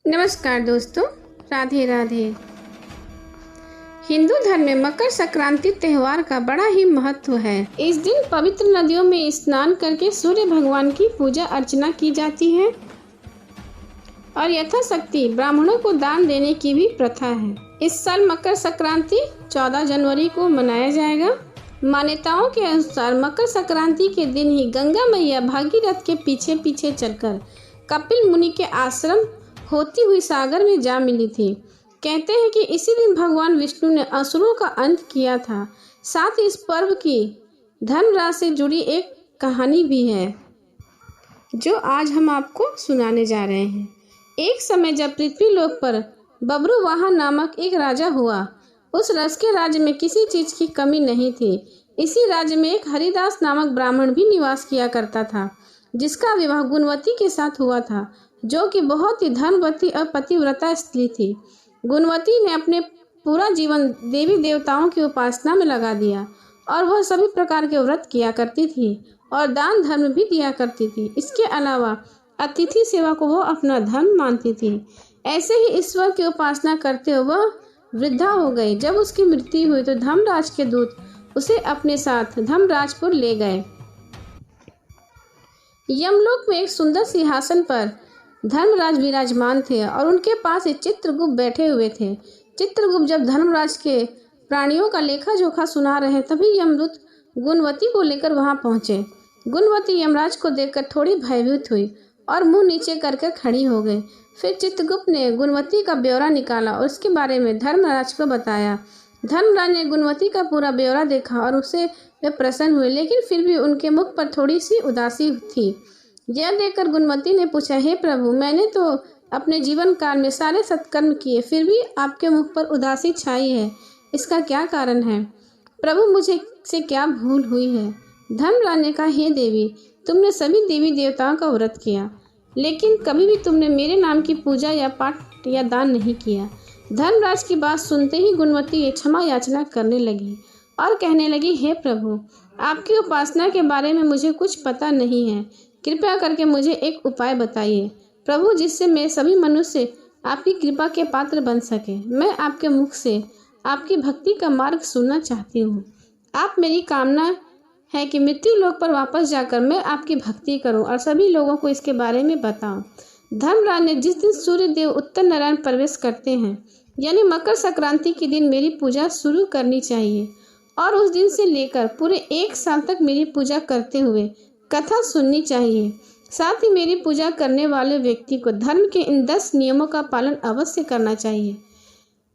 नमस्कार दोस्तों, राधे राधे। हिंदू धर्म में मकर संक्रांति त्यौहार का बड़ा ही महत्व है। इस दिन पवित्र नदियों में स्नान करके सूर्य भगवान की पूजा अर्चना की जाती है और यथाशक्ति ब्राह्मणों को दान देने की भी प्रथा है। इस साल मकर संक्रांति 14 जनवरी को मनाया जाएगा। मान्यताओं के अनुसार मकर संक्रांति के दिन ही गंगा मैया भागीरथ के पीछे पीछे चलकर कपिल मुनि के आश्रम होती हुई सागर में जा मिली थी। कहते हैं कि इसी दिन भगवान विष्णु ने असुरों का अंत किया था। साथ ही इस पर्व की धर्मराज से जुड़ी एक कहानी भी है जो आज हम आपको सुनाने जा रहे हैं। एक समय जब पृथ्वी लोक पर बब्रुवाहन नामक एक राजा हुआ। उस रस के राज्य में किसी चीज की कमी नहीं थी। इसी राज्य में एक हरिदास नामक ब्राह्मण भी निवास किया करता था, जिसका विवाह गुणवती के साथ हुआ था, जो कि बहुत ही धनवती और पतिव्रता स्त्री थी। गुणवती ने अपने पूरा जीवन देवी देवताओं की उपासना में लगा दिया और वह सभी प्रकार के व्रत किया करती थी और दान धर्म भी दिया करती थी। इसके अलावा अतिथि सेवा को वह अपना धर्म मानती थी। ऐसे ही ईश्वर की उपासना करते हुए वह वृद्धा हो गई। जब उसकी मृत्यु हुई तो धर्मराज के दूत उसे अपने साथ धर्मराजपुर ले गए। यमलोक में एक सुंदर सिंहासन पर धर्मराज विराजमान थे और उनके पास एक चित्रगुप्त बैठे हुए थे। चित्रगुप्त जब धर्मराज के प्राणियों का लेखा जोखा सुना रहे तभी यमदूत गुणवती को लेकर वहां पहुंचे। गुणवती यमराज को देखकर थोड़ी भयभीत हुई और मुंह नीचे करके खड़ी हो गई। फिर चित्रगुप्त ने गुणवती का ब्यौरा निकाला और उसके बारे में धर्मराज को बताया। धर्मराज ने गुणवती का पूरा ब्यौरा देखा और उससे वे प्रसन्न हुए, लेकिन फिर भी उनके मुख पर थोड़ी सी उदासी थी। यह देखकर गुणवती ने पूछा, हे प्रभु, मैंने तो अपने जीवन काल में सारे सत्कर्म किए, फिर भी आपके मुख पर उदासी छाई है, इसका क्या कारण है? प्रभु, मुझे से क्या भूल हुई है? धर्मराज ने कहा, हे देवी, तुमने सभी देवी देवताओं का व्रत किया, लेकिन कभी भी तुमने मेरे नाम की पूजा या पाठ या दान नहीं किया। धर्मराज की बात सुनते ही गुणवती क्षमा याचना करने लगी और कहने लगी, हे प्रभु, आपकी उपासना के बारे में मुझे कुछ पता नहीं है। कृपया करके मुझे एक उपाय बताइए प्रभु, जिससे मैं सभी मनुष्य आपकी कृपा के पात्र बन सके। मैं आपके मुख से आपकी भक्ति का मार्ग सुनना चाहती हूँ। आप मेरी कामना है कि मृत्यु लोक पर वापस जाकर मैं आपकी भक्ति करूं और सभी लोगों को इसके बारे में बताऊं। धर्मराज ने जिस दिन सूर्य देव उत्तर नारायण प्रवेश करते हैं, यानी मकर संक्रांति के दिन मेरी पूजा शुरू करनी चाहिए और उस दिन से लेकर पूरे 1 साल तक मेरी पूजा करते हुए कथा सुननी चाहिए। साथ ही मेरी पूजा करने वाले व्यक्ति को धर्म के इन 10 नियमों का पालन अवश्य करना चाहिए।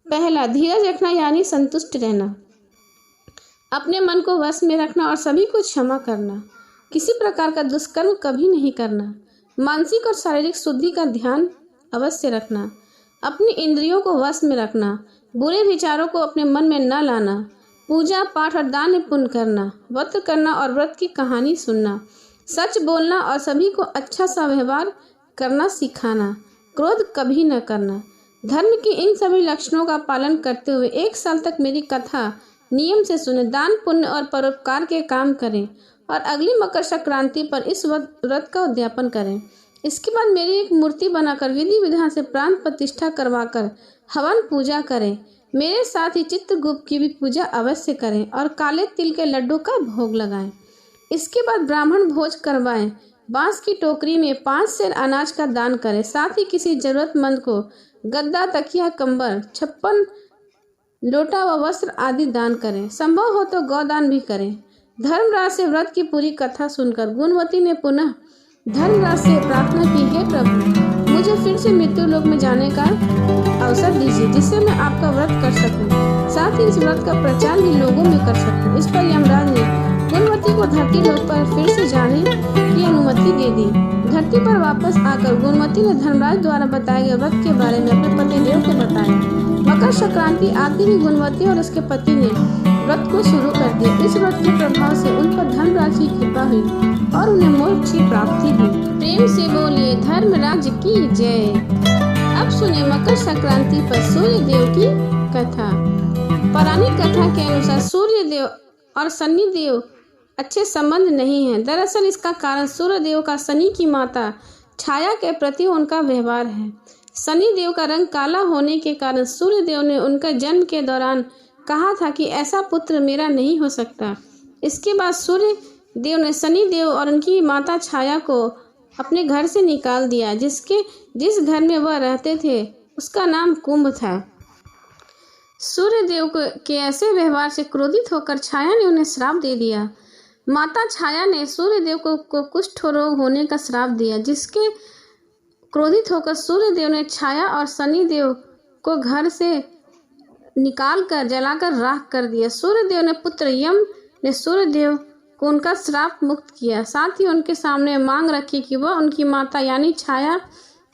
पहला, धीरज रखना यानी संतुष्ट रहना, अपने मन को वश में रखना और सभी को क्षमा करना, किसी प्रकार का दुष्कर्म कभी नहीं करना, मानसिक और शारीरिक शुद्धि का ध्यान अवश्य रखना, अपनी इंद्रियों को वश में रखना, बुरे विचारों को अपने मन में न लाना, पूजा पाठ और दान पुण्य करना, व्रत करना और व्रत की कहानी सुनना, सच बोलना और सभी को अच्छा सा व्यवहार करना सिखाना, क्रोध कभी न करना। धर्म की इन सभी लक्षणों का पालन करते हुए 1 साल तक मेरी कथा नियम से सुने, दान पुण्य और परोपकार के काम करें और अगली मकर संक्रांति पर इस व्रत का उद्यापन करें। इसके बाद मेरी एक मूर्ति बनाकर विधि विधान से प्राण प्रतिष्ठा करवाकर हवन पूजा करें। मेरे साथ ही चित्रगुप्त की भी पूजा अवश्य करें और काले तिल के लड्डू का भोग लगाएं। इसके बाद ब्राह्मण भोज करवाएं। बांस की टोकरी में 5 सेर अनाज का दान करें। साथ ही किसी जरूरतमंद को गद्दा, तकिया, कंबल, 56 लोटा व वस्त्र आदि दान करें। संभव हो तो गौदान भी करें। धर्मराज से व्रत की पूरी कथा सुनकर गुणवती ने पुनः धर्मराज से प्रार्थना की, हे प्रभु, मुझे फिर से मृत्यु लोक में जाने का अवसर दीजिए, जिससे मैं आपका व्रत कर सकूं, साथ ही इस व्रत का प्रचार भी लोगों में कर सकूं। इस पर यमराज ने गुणवती को धरती लोक पर फिर से जाने की अनुमति दे दी। धरती पर वापस आकर गुणवती ने धर्मराज द्वारा बताए गए व्रत के बारे में अपने पतिदेव को बताया। मकर संक्रांति आते ही गुणवती और उसके पति ने व्रत को शुरू कर दिया। इस व्रत के प्रभाव से उन पर धर्मराज की कृपा हुई और उन्हें मोक्ष की प्राप्ति हुई। प्रेम से बोलिए धर्मराज की जय। अब सुने मकर संक्रांति पर सूर्य देव की कथा। पौराणिक कथा के अनुसार सूर्य देव और शनि देव अच्छे संबंध नहीं है। दरअसल इसका कारण सूर्य देव का शनि की माता छाया के प्रति उनका व्यवहार है। शनिदेव का रंग काला होने के कारण सूर्यदेव ने उनका जन्म के दौरान कहा था कि ऐसा पुत्र मेरा नहीं हो सकता। इसके बाद सूर्यदेव ने शनिदेव और उनकी माता छाया को अपने घर से निकाल दिया। जिस घर में वह रहते थे उसका नाम कुंभ था। सूर्यदेव के ऐसे व्यवहार से क्रोधित होकर छाया ने उन्हें श्राप दे दिया। माता छाया ने सूर्यदेव को कुष्ठ रोग होने का श्राप दिया, जिसके क्रोधित होकर सूर्यदेव ने छाया और शनिदेव को घर से निकालकर जलाकर राख कर दिया। सूर्यदेव ने पुत्र यम ने सूर्यदेव को उनका श्राप मुक्त किया। साथ ही उनके सामने मांग रखी कि वह उनकी माता यानी छाया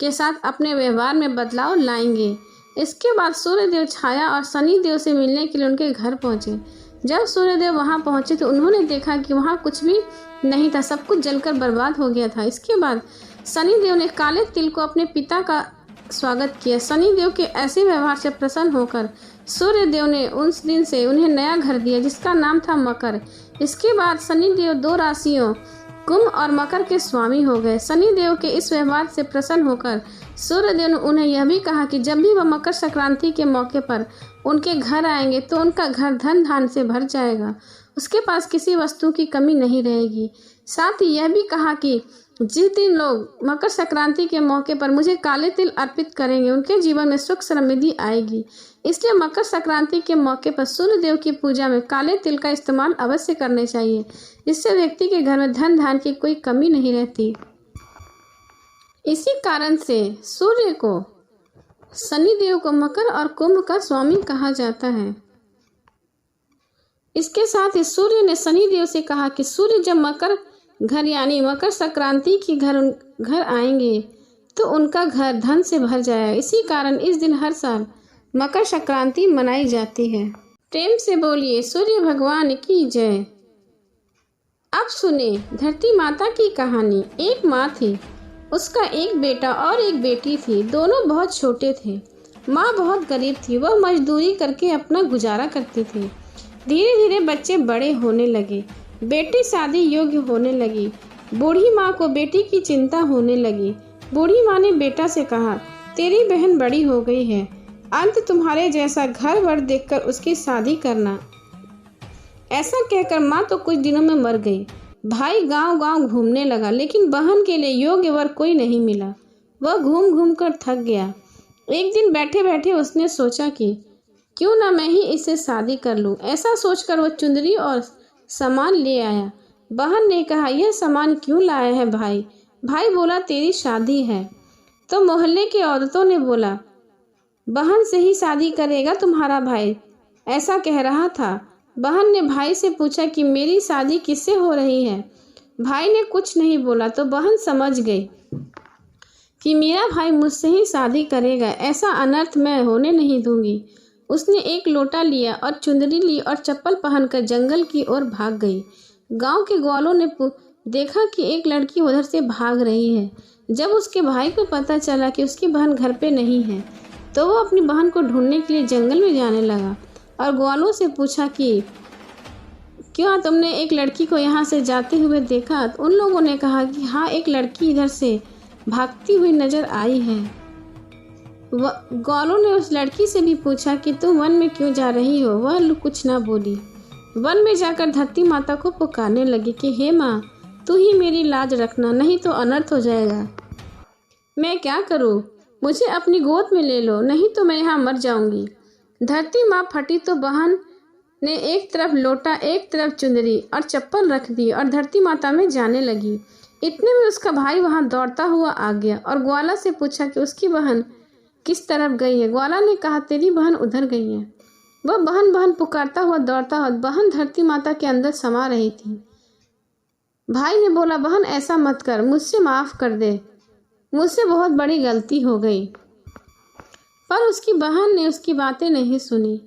के साथ अपने व्यवहार में बदलाव लाएंगे। इसके बाद सूर्यदेव छाया और शनिदेव से मिलने के लिए उनके घर पहुंचे। जब सूर्यदेव वहां पहुंचे तो उन्होंने देखा कि वहां कुछ भी नहीं था, सब कुछ जलकर बर्बाद हो गया था। इसके बाद शनिदेव ने काले तिल को अपने पिता का स्वागत किया। शनिदेव के ऐसे व्यवहार से प्रसन्न होकर सूर्यदेव ने उस दिन से उन्हें नया घर दिया, जिसका नाम था मकर। इसके बाद शनिदेव 2 राशियों कुंभ और मकर के स्वामी हो गए। शनिदेव के इस व्यवहार से प्रसन्न होकर सूर्यदेव ने उन्हें यह भी कहा कि जब भी वह मकर संक्रांति के मौके पर उनके घर आएंगे तो उनका घर धन धान से भर जाएगा, उसके पास किसी वस्तु की कमी नहीं रहेगी। साथ ही यह भी कहा कि जिस दिन लोग मकर संक्रांति के मौके पर मुझे काले तिल अर्पित करेंगे उनके जीवन में सुख समृद्धि आएगी। इसलिए मकर संक्रांति के मौके पर सूर्यदेव की पूजा में काले तिल का इस्तेमाल अवश्य करने चाहिए, जिससे व्यक्ति के घर में धन धान की कोई कमी नहीं रहती। इसी कारण से सूर्य को शनिदेव को मकर और कुंभ का स्वामी कहा जाता है। इसके साथ ही सूर्य ने शनिदेव से कहा कि सूर्य जब मकर घर यानी मकर संक्रांति की घर आएंगे तो उनका घर धन से भर जाएगा। इसी कारण इस दिन हर साल मकर संक्रांति मनाई जाती है। प्रेम से बोलिए सूर्य भगवान की जय। अब सुने धरती माता की कहानी। एक माँ थी, उसका एक बेटा और एक बेटी थी। दोनों बहुत छोटे थे। माँ बहुत गरीब थी, वह मजदूरी करके अपना गुजारा करती थी। धीरे धीरे बच्चे बड़े होने लगे, बेटी शादी योग्य होने लगी। बूढ़ी माँ को बेटी की चिंता होने लगी। बूढ़ी माँ ने बेटा से कहा, तेरी बहन बड़ी हो गई है, अंत तुम्हारे जैसा घर वर देखकर उसकी शादी करना। ऐसा कहकर माँ तो कुछ दिनों में मर गई। भाई गांव गांव घूमने लगा, लेकिन बहन के लिए योग्य वर कोई नहीं मिला। वह घूम घूम कर थक गया। एक दिन बैठे बैठे उसने सोचा कि क्यों ना मैं ही इससे शादी कर लूं। ऐसा सोचकर वह चुंदरी और सामान ले आया। बहन ने कहा, यह सामान क्यों लाया है भाई? भाई बोला, तेरी शादी है। तो मोहल्ले की औरतों ने बोला, बहन से ही शादी करेगा तुम्हारा भाई, ऐसा कह रहा था। बहन ने भाई से पूछा कि मेरी शादी किससे हो रही है? भाई ने कुछ नहीं बोला तो बहन समझ गई कि मेरा भाई मुझसे ही शादी करेगा, ऐसा अनर्थ मैं होने नहीं दूंगी। उसने एक लोटा लिया और चुंदरी ली और चप्पल पहनकर जंगल की ओर भाग गई। गांव के ग्वालों ने देखा कि एक लड़की उधर से भाग रही है। जब उसके भाई को पता चला कि उसकी बहन घर पे नहीं है तो वो अपनी बहन को ढूंढने के लिए जंगल में जाने लगा और ग्वालों से पूछा कि क्यों तुमने एक लड़की को यहाँ से जाते हुए देखा? उन लोगों ने कहा कि हाँ, एक लड़की इधर से भागती हुई नजर आई है। ग्वालों ने उस लड़की से भी पूछा कि तुम वन में क्यों जा रही हो? वह कुछ ना बोली। वन में जाकर धरती माता को पुकारने लगी कि हे माँ, तू ही मेरी लाज रखना, नहीं तो अनर्थ हो जाएगा। मैं क्या करूँ? मुझे अपनी गोद में ले लो, नहीं तो मैं यहाँ मर जाऊंगी। धरती माँ फटी तो बहन ने एक तरफ लोटा, एक तरफ चुंदरी और चप्पल रख दी और धरती माता में जाने लगी। इतने में उसका भाई वहां दौड़ता हुआ आ गया और ग्वाला से पूछा कि उसकी बहन किस तरफ गई है। ग्वाला ने कहा, तेरी बहन उधर गई है। वह बहन बहन पुकारता हुआ दौड़ता हुआ बहन धरती माता के अंदर समा रही थी। भाई ने बोला, बहन ऐसा मत कर, मुझसे माफ कर दे, मुझसे बहुत बड़ी गलती हो गई। पर उसकी बहन ने उसकी बातें नहीं सुनी।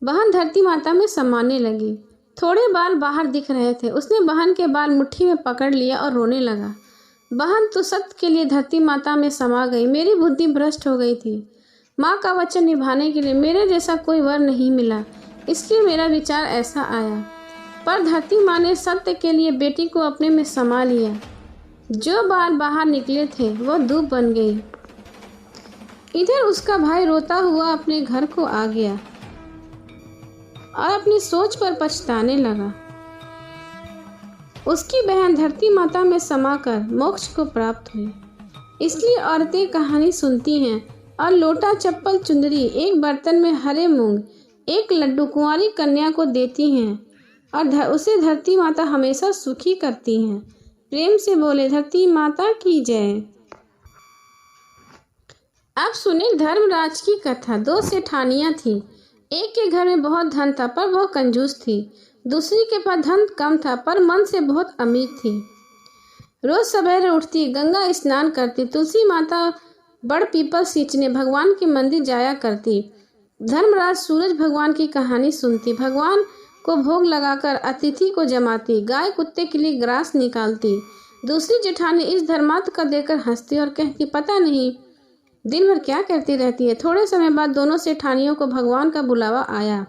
बहन धरती माता में समाने लगी। थोड़े बाल बाहर दिख रहे थे। उसने बहन के बाल मुट्ठी में पकड़ लिया और रोने लगा। बहन तो सत्य के लिए धरती माता में समा गई। मेरी बुद्धि भ्रष्ट हो गई थी। माँ का वचन निभाने के लिए मेरे जैसा कोई वर नहीं मिला, इसलिए मेरा विचार ऐसा आया। पर धरती माँ ने सत्य के लिए बेटी को अपने में समा लिया। जो बाल बाहर निकले थे वो दूब बन गई। इधर उसका भाई रोता हुआ अपने घर को आ गया और अपनी सोच पर पछताने लगा। उसकी बहन धरती माता में समाकर मोक्ष को प्राप्त हुई। इसलिए औरतें कहानी सुनती हैं और लोटा, चप्पल, चुंदरी, एक बर्तन में हरे मूंग, एक लड्डू कुंवारी कन्या को देती हैं और उसे धरती माता हमेशा सुखी करती हैं। प्रेम से बोले धरती माता की जय। अब सुने धर्मराज की कथा। 2 सेठानियां थीं। एक के घर में बहुत धन था पर वह कंजूस थी। दूसरी के पास धन कम था पर मन से बहुत अमीर थी। रोज सवेरे उठती, गंगा स्नान करती, तुलसी माता बड़ पीपल सींचने भगवान के मंदिर जाया करती। धर्मराज सूरज भगवान की कहानी सुनती, भगवान को भोग लगाकर अतिथि को जमाती, गाय कुत्ते के लिए ग्रास निकालती। दूसरी जेठानी इस धर्मार्थ का देखकर हंसती और कहती, पता नहीं दिन भर क्या करती रहती है। थोड़े समय बाद दोनों सेठानियों को भगवान का बुलावा आया।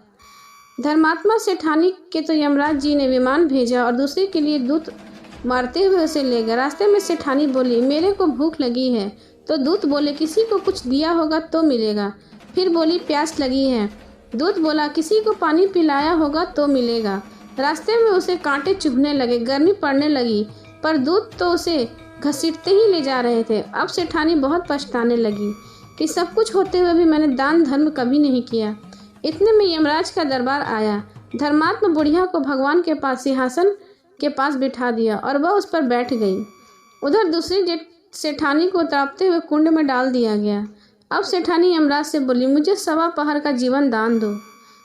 धर्मात्मा सेठानी के तो यमराज जी ने विमान भेजा और दूसरे के लिए दूत मारते हुए उसे ले गए। रास्ते में सेठानी बोली, मेरे को भूख लगी है। तो दूत बोले, किसी को कुछ दिया होगा तो मिलेगा। फिर बोली, प्यास लगी है। दूत बोला, किसी को पानी पिलाया होगा तो मिलेगा। रास्ते में उसे कांटे चुभने लगे, गर्मी पड़ने लगी, पर दूत तो उसे घसीटते ही ले जा रहे थे। अब सेठानी बहुत पछताने लगी कि सब कुछ होते हुए भी मैंने दान धर्म कभी नहीं किया। इतने में यमराज का दरबार आया। धर्मात्मा बुढ़िया को भगवान के पास सिंहासन के पास बिठा दिया और वह उस पर बैठ गई। उधर दूसरी सेठानी को तड़पते हुए कुंड में डाल दिया गया। अब सेठानी यमराज से बोली, मुझे 1.25 पहर का जीवन दान दो,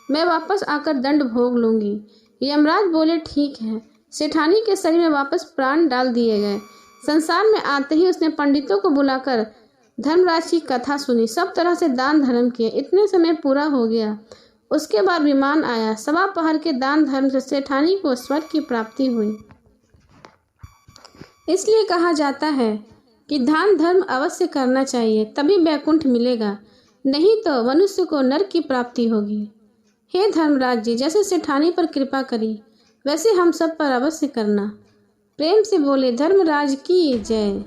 मैं वापस आकर दंड भोग लूंगी। यमराज बोले, ठीक है। सेठानी के शरीर में वापस प्राण डाल दिए गए। संसार में आते ही उसने पंडितों को बुलाकर धर्मराज की कथा सुनी, सब तरह से दान धर्म किए। इतने समय पूरा हो गया। उसके बाद विमान आया। 1.25 पहर के दान धर्म से सेठानी को स्वर्ग की प्राप्ति हुई। इसलिए कहा जाता है कि दान धर्म अवश्य करना चाहिए, तभी वैकुंठ मिलेगा, नहीं तो मनुष्य को नरक की प्राप्ति होगी। हे धर्मराज जी, जैसे सेठानी पर कृपा करी वैसे हम सब पर अवश्य करना। प्रेम से बोले धर्मराज की जय।